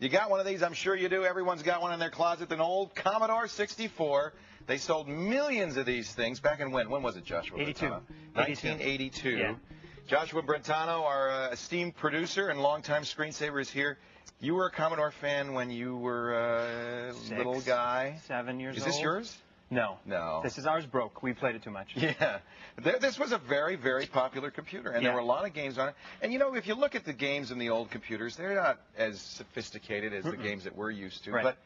You got one of these? I'm sure you do. Everyone's got one in their closet. An old Commodore 64. They sold millions of these things back in when? When was it, Joshua? 82. 1982. Yeah. Joshua Brentano, our esteemed producer and longtime screensaver, is here. You were a Commodore fan when you were a little guy. 7 years old. Is this yours? No. No. This is ours broke. We played it too much. Yeah. This was a very, very popular computer, and there were a lot of games on it. And, you know, if you look at the games in the old computers, they're not as sophisticated as the games that we're used to. Right. But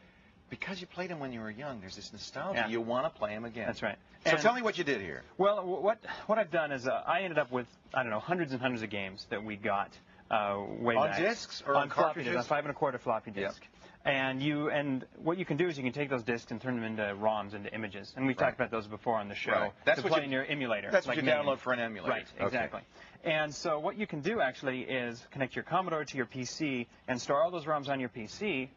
because you played them when you were young, there's this nostalgia. Yeah. You want to play them again. That's right. So tell me what you did here. Well, what I've done is I ended up with, I don't know, hundreds and hundreds of games that we got way back. On discs or on floppy cartridges? discs, on 5 1/4 floppy disk. Yep. And what you can do is you can take those discs and turn them into ROMs, into images. And we've talked about those before on the show. Right. That's to what play you, in your emulator. That's like what you download for an emulator. Right, exactly. Okay. And so what you can do actually is connect your Commodore to your PC and store all those ROMs on your PC,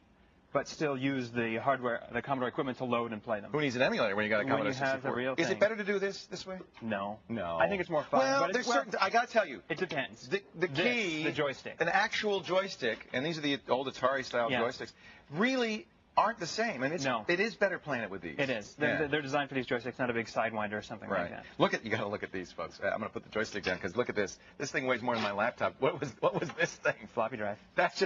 but still use the hardware, the Commodore equipment to load and play them. Who needs an emulator when you got a Commodore when you have 64? the real Is thing. it better to do this way? No. No. I think it's more fun. Well, but there's certain. I got to tell you. It depends. The key, the joystick. an actual joystick, and these are the old Atari-style joysticks, really aren't the same. And it is better playing it with these. It is. They're designed for these joysticks, not a big Sidewinder or something like that. You got to look at these, folks. I'm going to put the joystick down because look at this. This thing weighs more than my laptop. What was this thing? Floppy drive. That's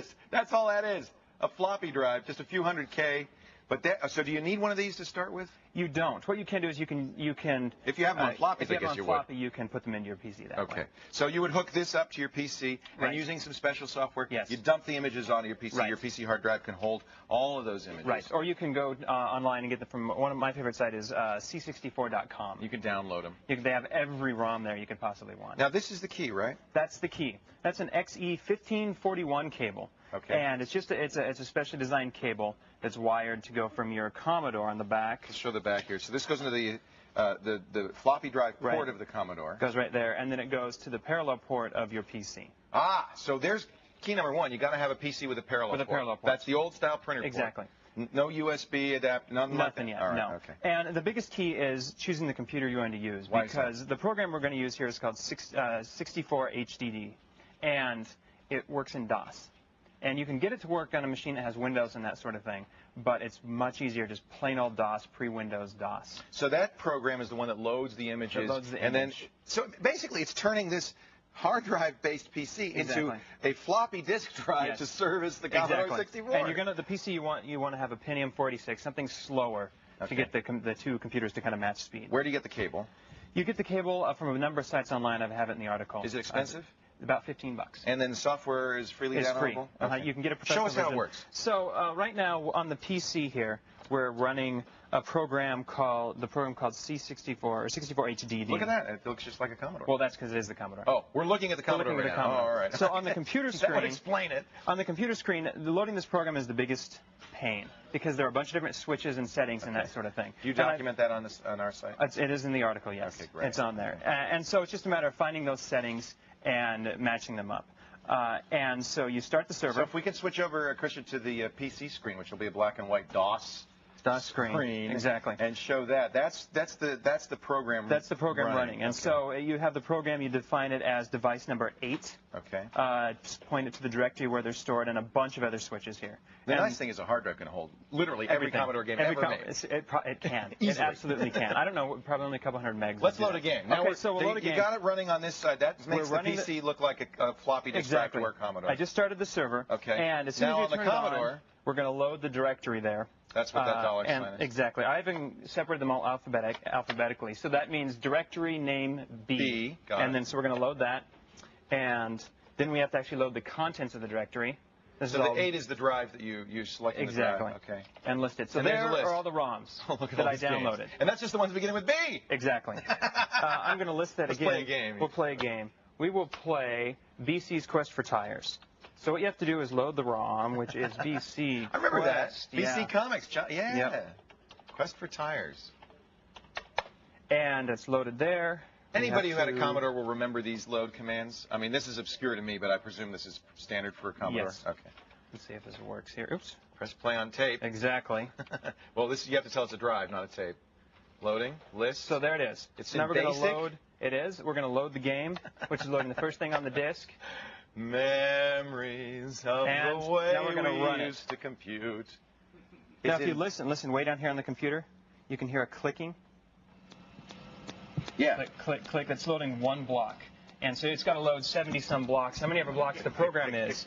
all that is. A floppy drive, just a few hundred K. But so do you need one of these to start with? You don't. What you can do is you can. If you have them on floppies, if you I guess have you them on floppy, you can put them into your PC that way. Okay. So you would hook this up to your PC, and using some special software, you dump the images onto your PC. Your PC hard drive can hold all of those images. Right. Or you can go online and get them from one of my favorite sites is c64.com. You can download them. They have every ROM there you could possibly want. Now this is the key, right? That's the key. That's an XE1541 cable. Okay. And it's a specially designed cable that's wired to go from your Commodore on the back. Let's show the back here. So this goes into the floppy drive port of the Commodore. Goes right there, and then it goes to the parallel port of your PC. Ah, so there's key number one. You got to have a PC with a parallel port. Parallel port. That's the old style printer port. Exactly. No USB adapter, nothing yet. All right, no. Okay. And the biggest key is choosing the computer you're going to use. Why because the program we're going to use here is called 64HDD, and it works in DOS. And you can get it to work on a machine that has Windows and that sort of thing, but it's much easier just plain old DOS, pre-Windows DOS. So that program is the one that loads the images. So basically it's turning this hard drive-based PC into a floppy disk drive to service the Commodore 64. And the PC you want to have a Pentium 46, something slower to get the two computers to kind of match speed. Where do you get the cable? You get the cable from a number of sites online. I have it in the article. Is it expensive? About $15. And then the software is freely downloadable? It's free. You can get a professional version. Show us how it works. So right now on the PC here, we're running a program called C64 or 64HDD. Look at that. It looks just like a Commodore. Well, that's because it is the Commodore. Oh, we're looking at the Commodore right now. Oh, all right. So on the computer screen, that would explain it. On the computer screen, loading this program is the biggest pain because there are a bunch of different switches and settings and that sort of thing. Do you document that on our site? It is in the article, yes. Okay, great. It's on there. And so it's just a matter of finding those settings and matching them up. And so you start the server. So if we can switch over, Christian, to the PC screen, which will be a black and white DOS screen. Exactly. And show that. That's the program. That's the program running. And so you have the program. You define it as device number 8. Okay. Just point it to the directory where they're stored, and a bunch of other switches here. The nice thing is a hard drive can hold literally every Commodore game ever made. It can. It absolutely can. I don't know, probably only a couple hundred megs. Let's load a game. Okay, so we'll load a game. You got it running on this side. That makes the PC look like a floppy disk drive to work Commodore. I just started the server. Okay. And as soon as you turn it on, we're going to load the directory there. That's what that dollar sign is. Exactly. I even separated them all alphabetically. So that means directory name B. Got it. And then so we're going to load that. And then we have to actually load the contents of the directory. So the 8 is the drive that you selected. Exactly. Okay. And listed. So there are all the ROMs that I downloaded. And that's just the ones beginning with B. Exactly. I'm going to list that again. Let's play a game. We'll play a game. We will play BC's Quest for Tires. So what you have to do is load the ROM, which is BC. I remember Quest. that. BC Comics. Yeah. Yep. Quest for Tires. And it's loaded there. Anybody who had a Commodore will remember these load commands. I mean, this is obscure to me, but I presume this is standard for a Commodore. Yes. Okay. Let's see if this works here. Oops. Press play on tape. Exactly. Well, you have to tell it's a drive, not a tape. Loading. List. So there it is. It's now in we're going basic. to load. It is. We're going to load the game, which is loading the first thing on the disk. Memories of the way now we're gonna run we used to compute. Now, if you listen way down here on the computer, you can hear a clicking. Yeah. Click, click, click. That's loading one block. And so it's got to load 70-some blocks. How many ever blocks the program is?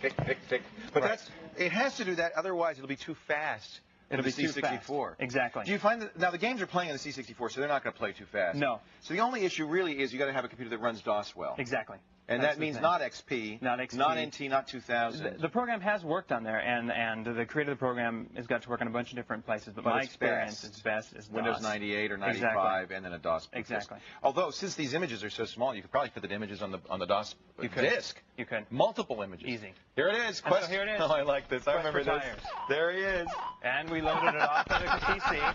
But it has to do that, otherwise it'll be too fast. It'll be C64. too fast. Exactly. Do you find that now the games are playing on the C64, so they're not going to play too fast? No. So the only issue really is you got to have a computer that runs DOS well. Exactly. And that means not XP, not NT, not 2000. The program has worked on there, and the creator of the program has got to work on a bunch of different places. But my experience is best is Windows 98 or 95, and then a DOS. Exactly. Although since these images are so small, you could probably fit the images on the DOS disk. You could. Multiple images. Easy. Here it is. So here it is. Oh, I like this. I remember this. There he is. And we loaded it off of the PC.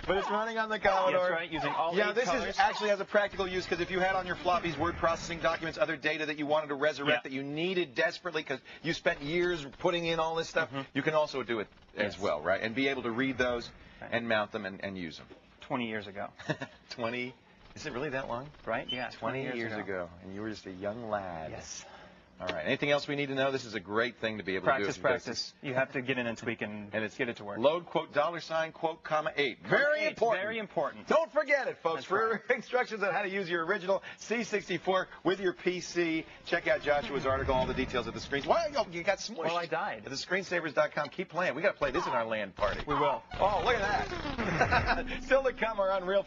But it's running on the Commodore. That's right, using all 8 this colors. is actually has a practical use, because if you had on your floppies word processing documents, other data that you wanted to resurrect that you needed desperately because you spent years putting in all this stuff, you can also do it as well, right? And be able to read those and mount them and use them. 20 years ago. 20? Is it really that long? Right? Yeah. 20 years ago. And you were just a young lad. Yes. All right. Anything else we need to know? This is a great thing to be able to do. Practice. You have to get in and tweak and get it to work. Load quote $, quote, comma 8. Very important. Very important. Don't forget it, folks. For instructions on how to use your original C64 with your PC, check out Joshua's article, all the details of the screens. Why? Oh, you got smushed. Well, I died. At thescreensavers.com. Keep playing. We got to play this in our LAN party. We will. Oh, look at that. Still to come, our Unreal